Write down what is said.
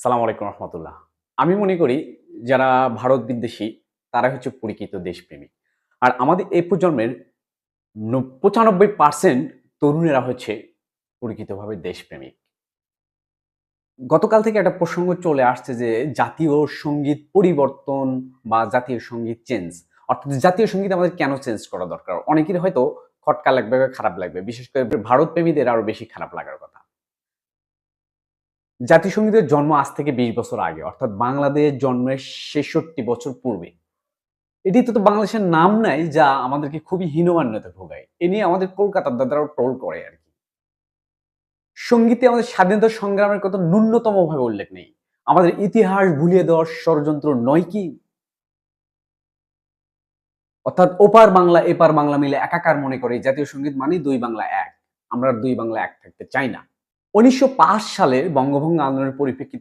সালাম আলাইকুম রহমতুল্লাহ। আমি মনে করি যারা ভারত বিদ্বেষী তারা হচ্ছে পরিচিত দেশপ্রেমিক। আর আমাদের এই প্রজন্মের ৯৫% তরুণেরা হচ্ছে পরিচিতভাবে দেশপ্রেমিক। গতকাল থেকে একটা প্রসঙ্গ চলে আসছে যে জাতীয় সঙ্গীত পরিবর্তন বা জাতীয় সঙ্গীত চেঞ্জ। অর্থাৎ জাতীয় সঙ্গীত আমাদের কেন চেঞ্জ করা দরকার? অনেকের হয়তো খটকা লাগবে বা খারাপ লাগবে। বিশেষ করে ভারতপ্রেমীদের আরো বেশি খারাপ লাগার কথা। জাতীয় সঙ্গীতের জন্ম আজ থেকে ২০ বছর আগে। অর্থাৎ বাংলাদেশ জন্মের ৬৬ বছর পূর্বে। এটিতে তো বাংলাদেশের নাম নাই যা আমাদেরকে খুবই হীনমান্যতায় ভোগায়। এ নিয়ে আমাদের কলকাতার দাদারাও ট্রোল করে আরকি। সঙ্গীতে আমাদের স্বাধীনতা সংগ্রামের কথা ন্যূনতমভাবে উল্লেখ নেই। আমাদের ইতিহাস ভুলিয়ে দেওয়ার ষড়যন্ত্র নয় কি? অর্থাৎ ওপার বাংলা, এপার বাংলা মিলে একাকার মনে করে জাতীয় সঙ্গীত মানেই ২ বাংলা এক। আমরা ২ বাংলা এক থাকতে চাই না। ১৯০৫ সালের বঙ্গভঙ্গ আন্দোলনের পরিপ্রেক্ষিতে